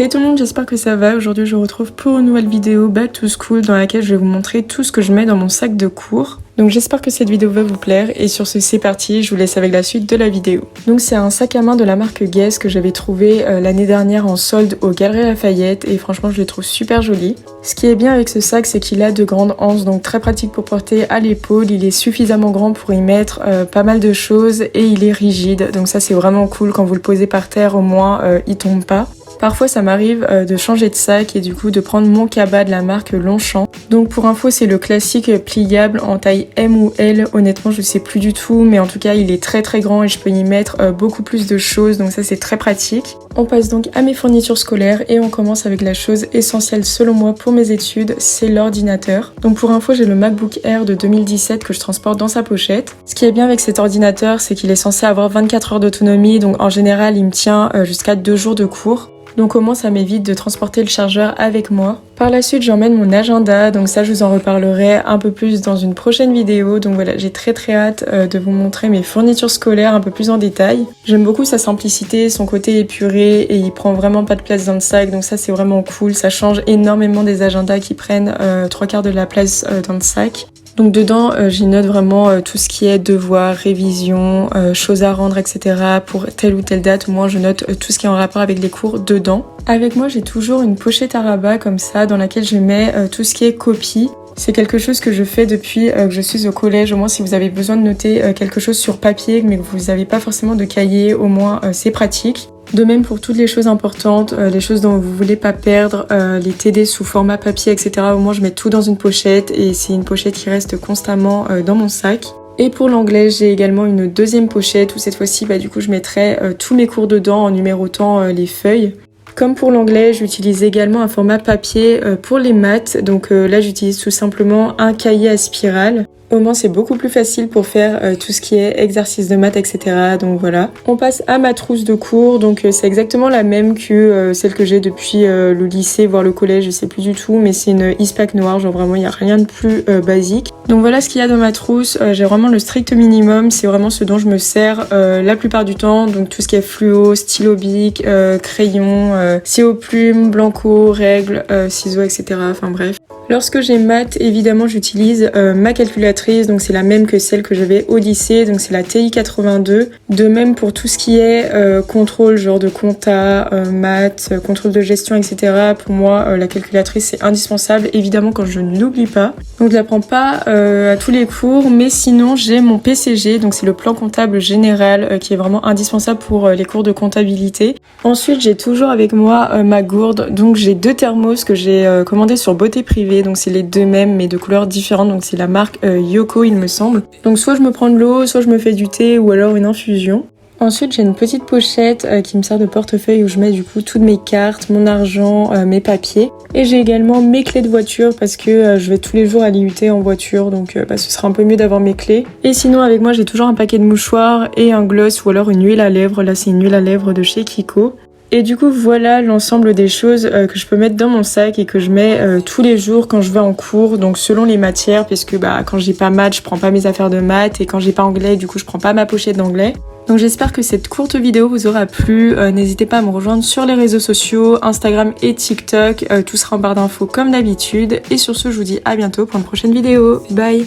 Salut tout le monde, j'espère que ça va. Aujourd'hui je vous retrouve pour une nouvelle vidéo Back to School dans laquelle je vais vous montrer tout ce que je mets dans mon sac de cours. Donc j'espère que cette vidéo va vous plaire et sur ce c'est parti, je vous laisse avec la suite de la vidéo. Donc c'est un sac à main de la marque Guess que j'avais trouvé l'année dernière en solde aux Galeries Lafayette et franchement je le trouve super joli. Ce qui est bien avec ce sac c'est qu'il a de grandes anses donc très pratique pour porter à l'épaule, il est suffisamment grand pour y mettre pas mal de choses et il est rigide donc ça c'est vraiment cool quand vous le posez par terre au moins il tombe pas. Parfois ça m'arrive de changer de sac et du coup de prendre mon cabas de la marque Longchamp. Donc pour info c'est le classique pliable en taille M ou L, honnêtement je sais plus du tout mais en tout cas il est très grand et je peux y mettre beaucoup plus de choses donc ça c'est très pratique. On passe donc à mes fournitures scolaires et on commence avec la chose essentielle selon moi pour mes études, c'est l'ordinateur. Donc pour info j'ai le MacBook Air de 2017 que je transporte dans sa pochette. Ce qui est bien avec cet ordinateur c'est qu'il est censé avoir 24 heures d'autonomie donc en général il me tient jusqu'à 2 jours de cours. Donc au moins ça m'évite de transporter le chargeur avec moi. Par la suite j'emmène mon agenda, donc ça je vous en reparlerai un peu plus dans une prochaine vidéo. Donc voilà, j'ai très hâte de vous montrer mes fournitures scolaires un peu plus en détail. J'aime beaucoup sa simplicité, son côté épuré et il prend vraiment pas de place dans le sac. Donc ça c'est vraiment cool, ça change énormément des agendas qui prennent 3/4 de la place dans le sac. Donc dedans, j'y note vraiment tout ce qui est devoirs, révision, choses à rendre, etc. pour telle ou telle date. Au moins, je note tout ce qui est en rapport avec les cours dedans. Avec moi, j'ai toujours une pochette à rabat comme ça dans laquelle je mets tout ce qui est copie. C'est quelque chose que je fais depuis que je suis au collège. Au moins, si vous avez besoin de noter quelque chose sur papier, mais que vous n'avez pas forcément de cahier, au moins c'est pratique. De même pour toutes les choses importantes, les choses dont vous voulez pas perdre, les TD sous format papier, etc. Au moins je mets tout dans une pochette et c'est une pochette qui reste constamment dans mon sac. Et pour l'anglais, j'ai également une deuxième pochette où cette fois-ci, du coup, je mettrai tous mes cours dedans en numérotant les feuilles. Comme pour l'anglais, j'utilise également un format papier pour les maths. Donc là, j'utilise tout simplement un cahier à spirale. Au moins, c'est beaucoup plus facile pour faire tout ce qui est exercice de maths, etc. Donc voilà. On passe à ma trousse de cours. Donc c'est exactement la même que celle que j'ai depuis le lycée, voire le collège, je sais plus du tout. Mais c'est une Eastpak noire, genre vraiment, il n'y a rien de plus basique. Donc voilà ce qu'il y a dans ma trousse. J'ai vraiment le strict minimum. C'est vraiment ce dont je me sers la plupart du temps. Donc tout ce qui est fluo, stylo bic, crayon, stylo plume, blanco, règles, ciseaux, etc. Enfin bref. Lorsque j'ai maths, évidemment, j'utilise ma calculatrice, donc c'est la même que celle que j'avais au lycée, donc c'est la TI82. De même pour tout ce qui est contrôle, genre de compta, maths, contrôle de gestion, etc. Pour moi, la calculatrice, c'est indispensable, évidemment, quand je ne l'oublie pas. Donc je la prends pas à tous les cours, mais sinon, j'ai mon PCG, donc c'est le plan comptable général, qui est vraiment indispensable pour les cours de comptabilité. Ensuite, j'ai toujours avec moi ma gourde, donc j'ai 2 thermos que j'ai commandés sur Beauté Privée. Donc c'est les 2 mêmes mais de couleurs différentes, donc c'est la marque Yoko il me semble. Donc soit je me prends de l'eau, soit je me fais du thé ou alors une infusion. Ensuite j'ai une petite pochette qui me sert de portefeuille où je mets du coup toutes mes cartes, mon argent, mes papiers. Et j'ai également mes clés de voiture parce que je vais tous les jours à l'IUT en voiture donc ce sera un peu mieux d'avoir mes clés. Et sinon avec moi j'ai toujours un paquet de mouchoirs et un gloss ou alors une huile à lèvres, là c'est une huile à lèvres de chez Kiko. Et du coup voilà l'ensemble des choses que je peux mettre dans mon sac et que je mets tous les jours quand je vais en cours, donc selon les matières, puisque quand j'ai pas maths, je prends pas mes affaires de maths et quand j'ai pas anglais, du coup je prends pas ma pochette d'anglais. Donc j'espère que cette courte vidéo vous aura plu, n'hésitez pas à me rejoindre sur les réseaux sociaux, Instagram et TikTok, tout sera en barre d'infos comme d'habitude. Et sur ce je vous dis à bientôt pour une prochaine vidéo, bye.